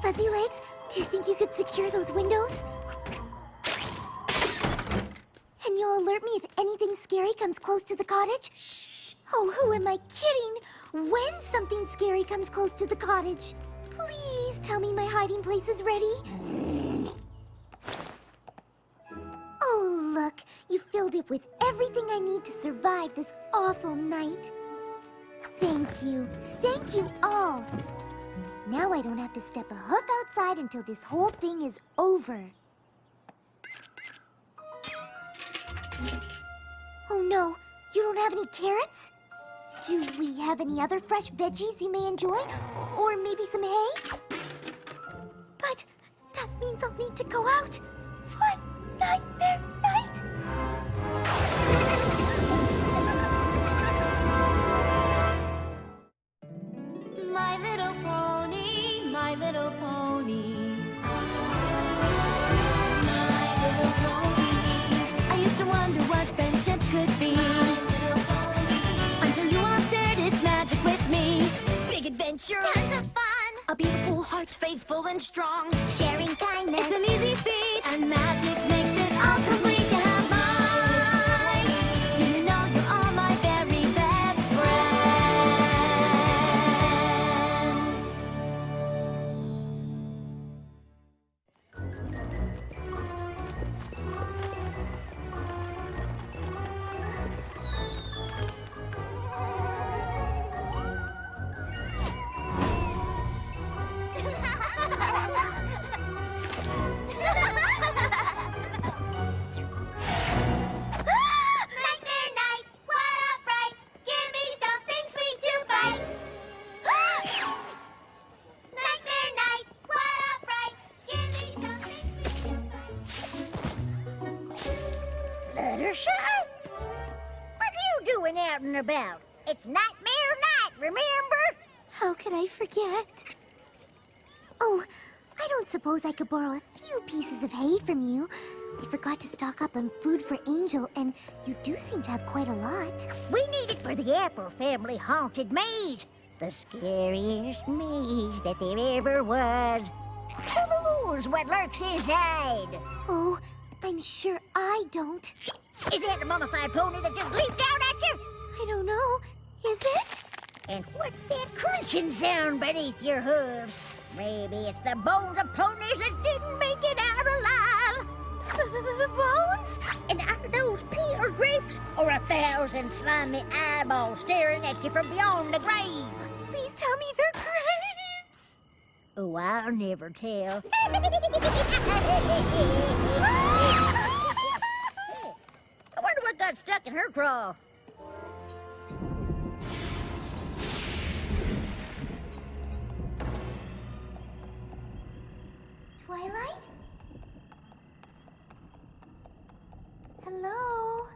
Fuzzy Legs, do you think you could secure those windows? And you'll alert me if anything scary comes close to the cottage? Shh. Oh, who am I kidding? When something scary comes close to the cottage, please tell me my hiding place is ready. Oh, look, you filled it with everything I need to survive this awful night. Thank you. Thank you all. Now I don't have to step a hoof outside until this whole thing is over. Oh no, you don't have any carrots? Do we have any other fresh veggies you may enjoy? Or maybe some hay? But that means I'll need to go out on Nightmare Night. My little pony, my little pony. My little pony. I used to wonder what friendship could be. My little pony. Until you all shared its magic with me. Big adventure. Tons of fun. A beautiful heart, faithful and strong. Sharing kindness. It's an easy feat, and magic makes it all complete. You have mine. Do you know you're all my very best friends? Nightmare night, what a fright! Give me something sweet to bite. Nightmare night, what a fright! Give me something sweet to bite. Fluttershy? What are you doing out and about? It's Nightmare Night, remember? How could I forget? Oh, I don't suppose I could borrow a few pieces of hay from you. I forgot to stock up on food for Angel, and you do seem to have quite a lot. We need it for the Apple Family Haunted Maze. The scariest maze that there ever was. Who knows what lurks inside? Oh, I'm sure I don't. Is that the mummified pony that just leaped out at you? I don't know. Is it? And what's that crunching sound beneath your hooves? Maybe it's the bones of ponies that didn't make it out alive. Bones? And are those peeled grapes or 1,000 slimy eyeballs staring at you from beyond the grave? Please tell me they're grapes. Oh, I'll never tell. I wonder what got stuck in her craw. Twilight? Hello?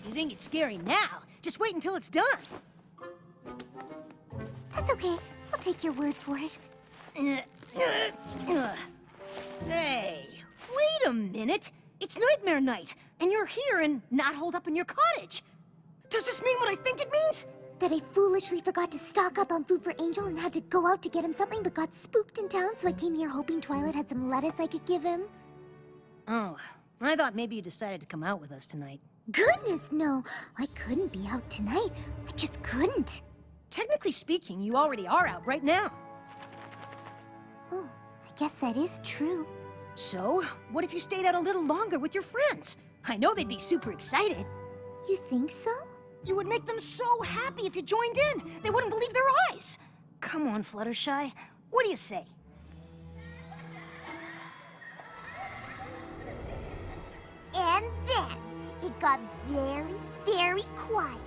You think it's scary now? Just wait until it's done. That's okay. I'll take your word for it. Hey, wait a minute. It's Nightmare Night, and you're here and not holed up in your cottage. Does this mean what I think it means? That I foolishly forgot to stock up on food for Angel and had to go out to get him something but got spooked in town, so I came here hoping Twilight had some lettuce I could give him. Oh, I thought maybe you decided to come out with us tonight. Goodness, no. I couldn't be out tonight. I just couldn't. Technically speaking, you already are out right now. Oh, I guess that is true. So, what if you stayed out a little longer with your friends? I know they'd be super excited. You think so? You would make them so happy if you joined in. They wouldn't believe their eyes. Come on, Fluttershy. What do you say? And then it got very, very quiet.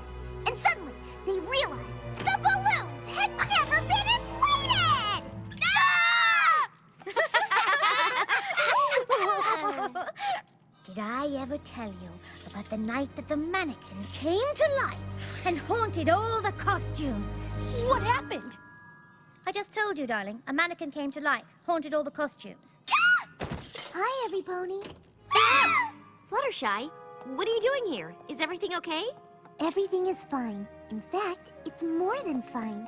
And suddenly they realized the balloons had never been inflated! No! Did I ever tell you about the night that the mannequin came to life and haunted all the costumes? What happened? I just told you, darling. A mannequin came to life, haunted all the costumes. Hi, every pony. Fluttershy, what are you doing here? Is everything okay? Everything is fine. In fact, it's more than fine.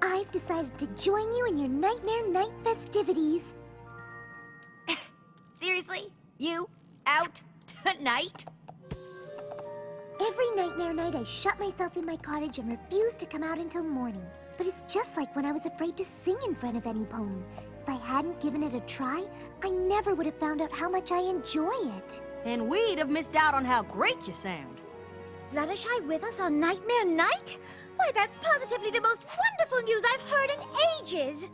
I've decided to join you in your Nightmare Night festivities. Seriously? You? Out? Tonight? Every Nightmare Night, I shut myself in my cottage and refuse to come out until morning. But it's just like when I was afraid to sing in front of any pony. If I hadn't given it a try, I never would have found out how much I enjoy it. And we'd have missed out on how great you sound. Fluttershy with us on Nightmare Night? Why, that's positively the most wonderful news I've heard in ages.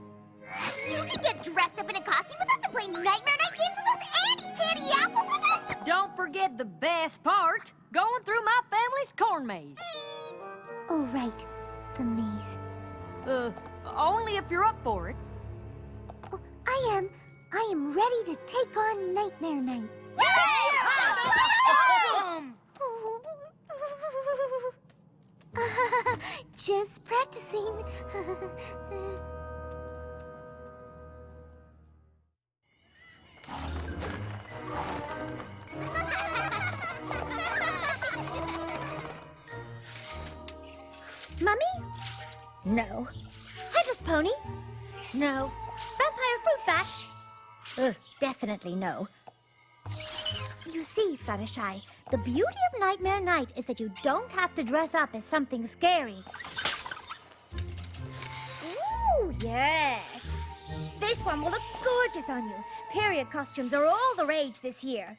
You can get dressed up in a costume with us and play Nightmare Night games with us and eat candy apples with us! Don't forget the best part, going through my family's corn maze. Oh, right. The maze. Only if you're up for it. Oh, I am. I am ready to take on Nightmare Night. Awesome! Just practicing. Mummy? No. Headless pony? No. Vampire fruit bat? Ugh, definitely no. You see, Fluttershy, the beauty of Nightmare Night is that you don't have to dress up as something scary. Ooh, yes. This one will look gorgeous on you. Period costumes are all the rage this year.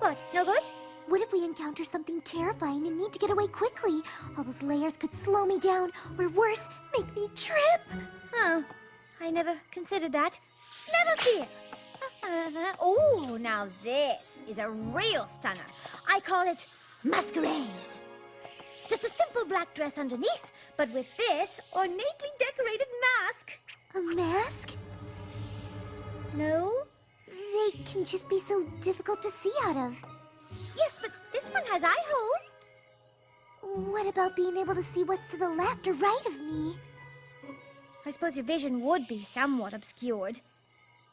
What, no good? What if we encounter something terrifying and need to get away quickly? All those layers could slow me down, or worse, make me trip. Oh, I never considered that. Never fear. Oh, now this is a real stunner. I call it masquerade. Just a simple black dress underneath, but with this ornately decorated mask. A mask? No? They can just be so difficult to see out of. Yes, but this one has eye holes. What about being able to see what's to the left or right of me? I suppose your vision would be somewhat obscured.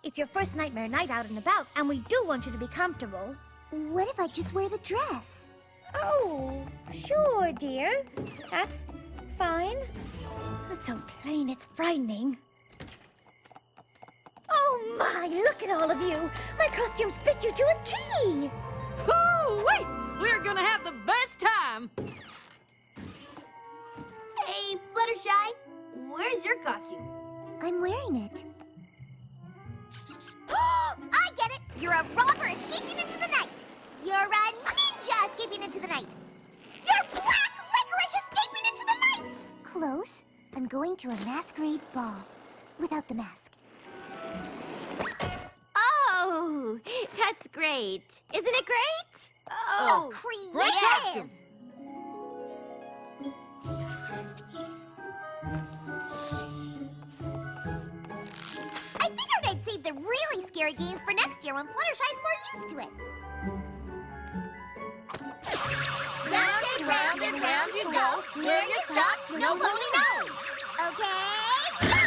It's your first Nightmare Night out and about, and we do want you to be comfortable. What if I just wear the dress? Oh, sure, dear. That's fine. It's so plain, it's frightening. Oh my, look at all of you! My costumes fit you to a T! Oh, wait! We're gonna have the best time! Hey, Fluttershy, where's your costume? I'm wearing it. I get it! You're a robber escaping into the night! You're a ninja escaping into the night! You're black licorice escaping into the night! Close. I'm going to a masquerade ball. Without the mask. Oh, that's great. Isn't it great? So creative! Great costume! I figured I'd save the really scary games for next year when Fluttershy's more used to it. Round and round you go. Where you stop, no pony knows. Okay, go!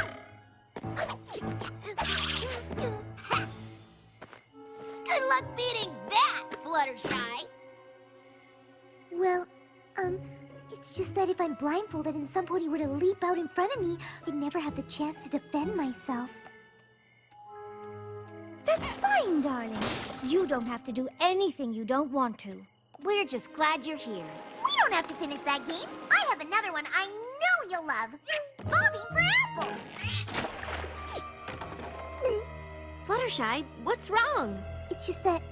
Good luck beating that, Fluttershy. Well, it's just that if I'm blindfolded and some pony were to leap out in front of me, I'd never have the chance to defend myself. That's fine, darling. You don't have to do anything you don't want to. We're just glad you're here. We don't have to finish that game. I have another one I know you'll love. Bobbing for apples. Fluttershy, what's wrong? It's just that,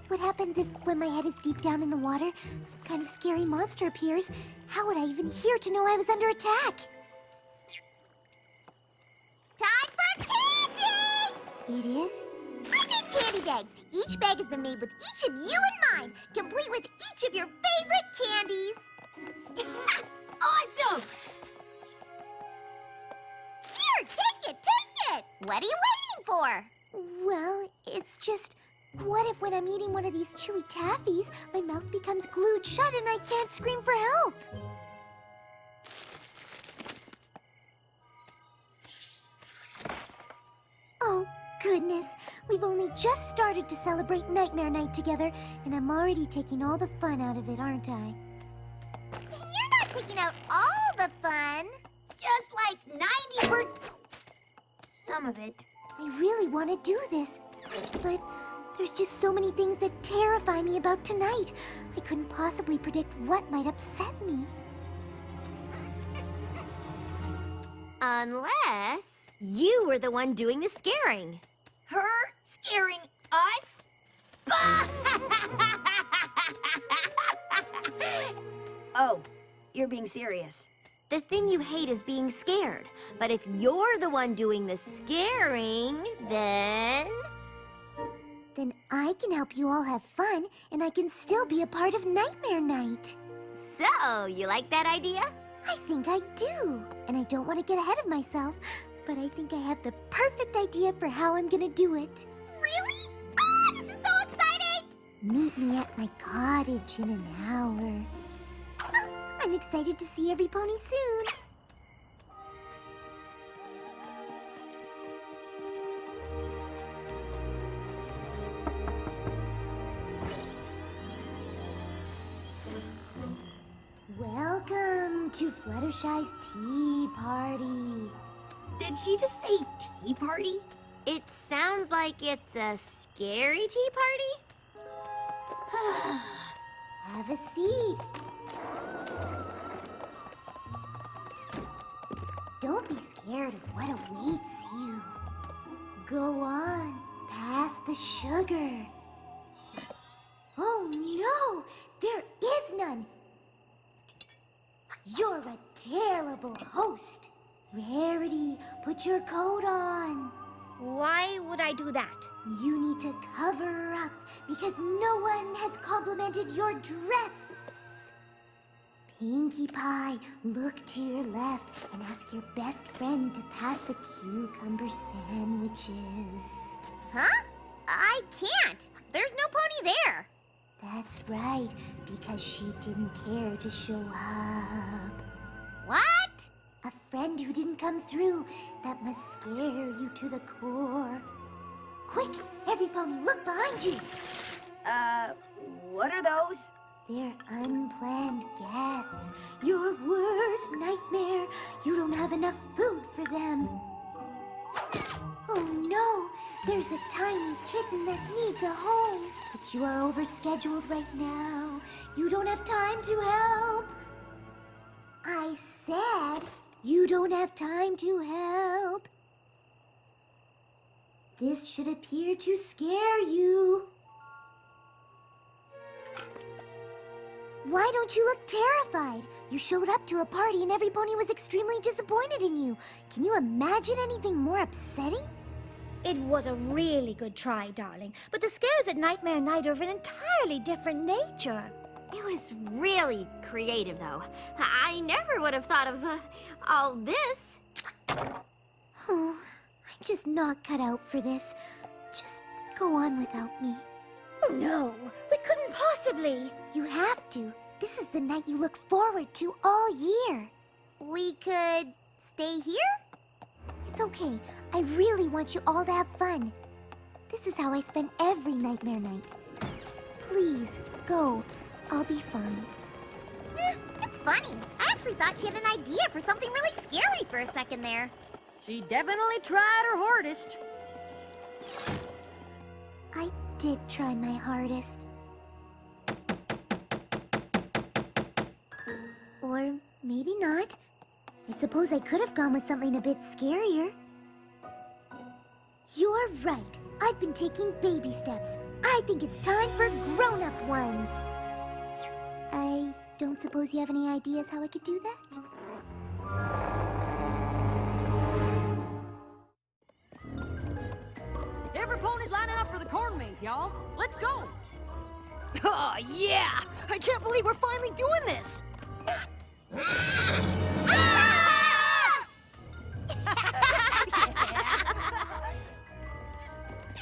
what happens if when my head is deep down in the water, some kind of scary monster appears? How would I even hear to know I was under attack? Time for candy! It is? I made candy bags. Each bag has been made with each of you in mind, complete with each of your favorite candies. Awesome! Here, take it! What are you waiting for? Well, it's just, what if when I'm eating one of these chewy taffies, my mouth becomes glued shut and I can't scream for help? goodness, we've only just started to celebrate Nightmare Night together, and I'm already taking all the fun out of it, aren't I? You're not taking out all the fun. Just like 90%. Some of it. I really want to do this, but there's just so many things that terrify me about tonight. I couldn't possibly predict what might upset me. Unless you were the one doing the scaring. Her scaring us? Oh, you're being serious. The thing you hate is being scared. But if you're the one doing the scaring, then... Then I can help you all have fun, and I can still be a part of Nightmare Night. So, you like that idea? I think I do. And I don't want to get ahead of myself, but I think I have the perfect idea for how I'm gonna do it. Really? Ah, this is so exciting! Meet me at my cottage in an hour. I'm excited to see every pony soon. Welcome to Fluttershy's tea party. Did she just say tea party? It sounds like it's a scary tea party? Have a seat. Don't be scared of what awaits you. Go on, pass the sugar. Oh no, there is none. You're a terrible host. Rarity, put your coat on. Why would I do that? You need to cover up because no one has complimented your dress. Pinkie Pie, look to your left and ask your best friend to pass the cucumber sandwiches. Huh? I can't. There's no pony there. That's right, because she didn't care to show up. What? A friend who didn't come through, that must scare you to the core. Quick, every pony, look behind you. What are those? They're unplanned guests. Your worst nightmare. You don't have enough food for them. Oh no, there's a tiny kitten that needs a home. But you are overscheduled right now. You don't have time to help. I said you don't have time to help. This should appear to scare you. Why don't you look terrified? You showed up to a party and every pony was extremely disappointed in you. Can you imagine anything more upsetting? It was a really good try, darling. But the scares at Nightmare Night are of an entirely different nature. It was really creative, though. I never would have thought of all this. Oh, I'm just not cut out for this. Just go on without me. Oh, no. We couldn't possibly. You have to. This is the night you look forward to all year. We could stay here? It's okay. I really want you all to have fun. This is how I spend every Nightmare Night. Please, go. I'll be fine. It's funny. I actually thought she had an idea for something really scary for a second there. She definitely tried her hardest. I did try my hardest. Or maybe not. I suppose I could have gone with something a bit scarier. You're right. I've been taking baby steps. I think it's time for grown-up ones. I don't suppose you have any ideas how I could do that? Every pony's lining up for the corn maze, y'all. Let's go. Oh, yeah! I can't believe we're finally doing this!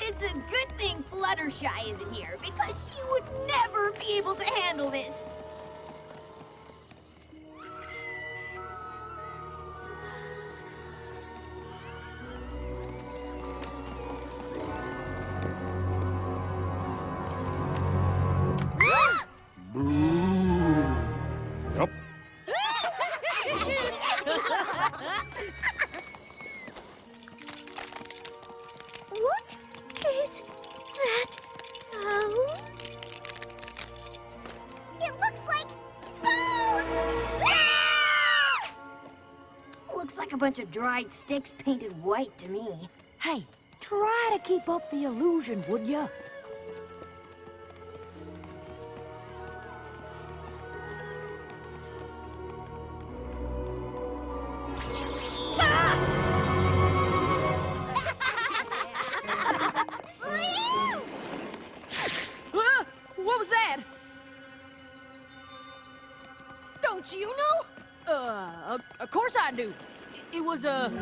It's a good thing Fluttershy isn't here, because she would never be able to handle this. What is that sound? It looks like bones! Ah! Looks like a bunch of dried sticks painted white to me. Hey, try to keep up the illusion, would ya? What was that? Don't you know? Of course I do. It was a...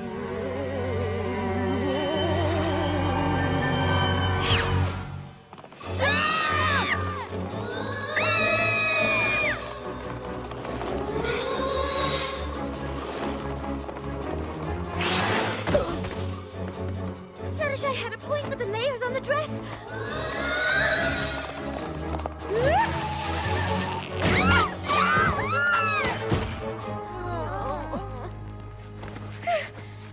Fluttershy had a point with the layers on the dress.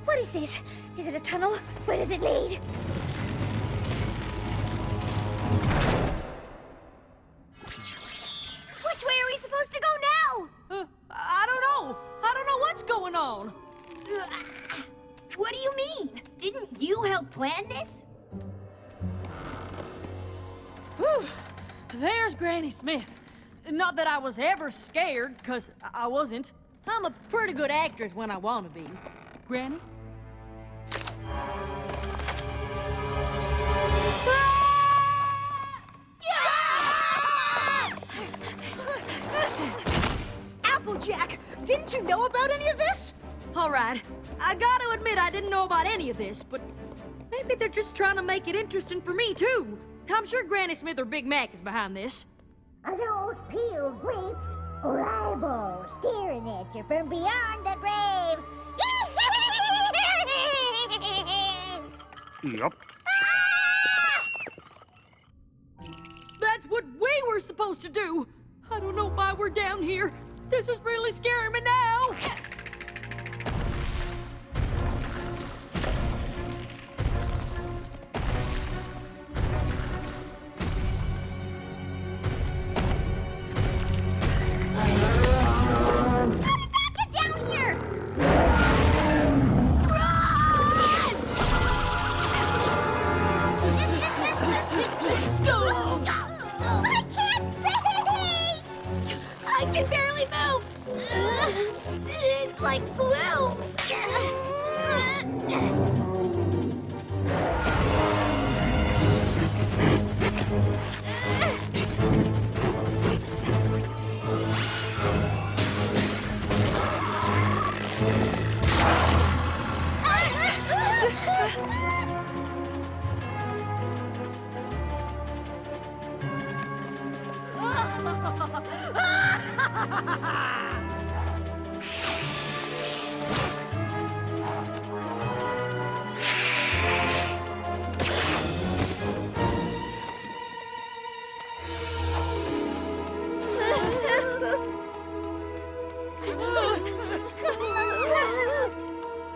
What is this? Is it a tunnel? Where does it lead? Which way are we supposed to go now? I don't know. I don't know what's going on. What do you mean? Didn't you help plan this? Whew. There's Granny Smith. Not that I was ever scared, because I wasn't. I'm a pretty good actress when I want to be. Granny? Applejack, didn't you know about any of this? All right. I gotta admit I didn't know about any of this, but maybe they're just trying to make it interesting for me, too. I'm sure Granny Smith or Big Mac is behind this. Are those peeled grapes or eyeballs staring at you from beyond the grave? Yep. That's what we were supposed to do. I don't know why we're down here. This is really scaring me now. Get down here! I can't see! I can barely move. It's like glue.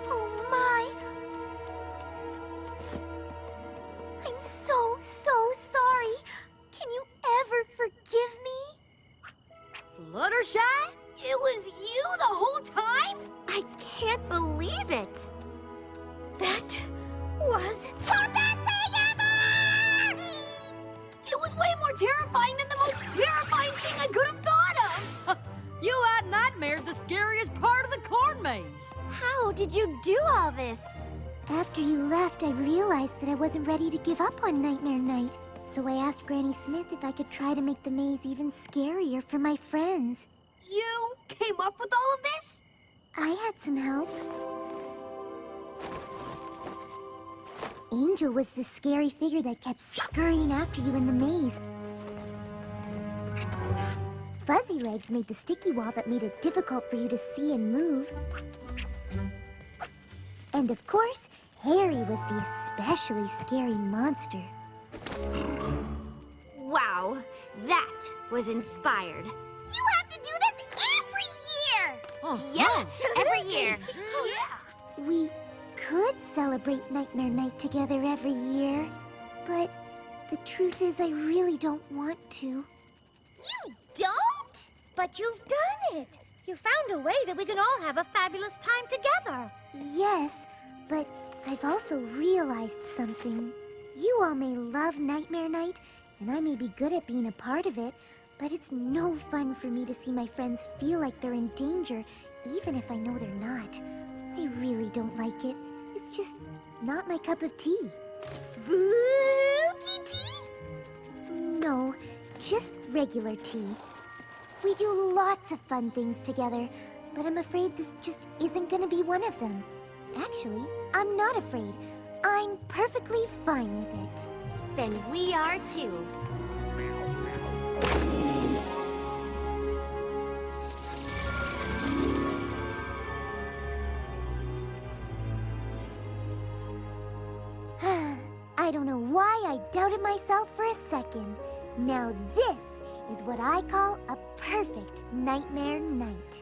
Oh my! I'm so sorry. Can you ever forgive me? Fluttershy? It was you the whole time? I can't believe it. That was The best thing ever! It was way more terrifying than the most terrifying thing I could have thought of. You out-nightmared the scariest part of the corn maze. How did you do all this? After you left, I realized that I wasn't ready to give up on Nightmare Night. So I asked Granny Smith if I could try to make the maze even scarier for my friends. You came up with all of this? I had some help. Angel was the scary figure that kept scurrying after you in the maze. Fuzzy Legs made the sticky wall that made it difficult for you to see and move. And of course, Harry was the especially scary monster. Wow, that was inspired. You have to do this every year! Yeah, every year. We could celebrate Nightmare Night together every year, but the truth is I really don't want to. You don't? But you've done it. You found a way that we can all have a fabulous time together. Yes, but I've also realized something. You all may love Nightmare Night, and I may be good at being a part of it, but it's no fun for me to see my friends feel like they're in danger, even if I know they're not. I really don't like it. It's just not my cup of tea. Spooky tea? No, just regular tea. We do lots of fun things together, but I'm afraid this just isn't gonna be one of them. Actually, I'm not afraid. I'm perfectly fine with it. Then we are too. I don't know why I doubted myself for a second. Now this is what I call a perfect Nightmare Night.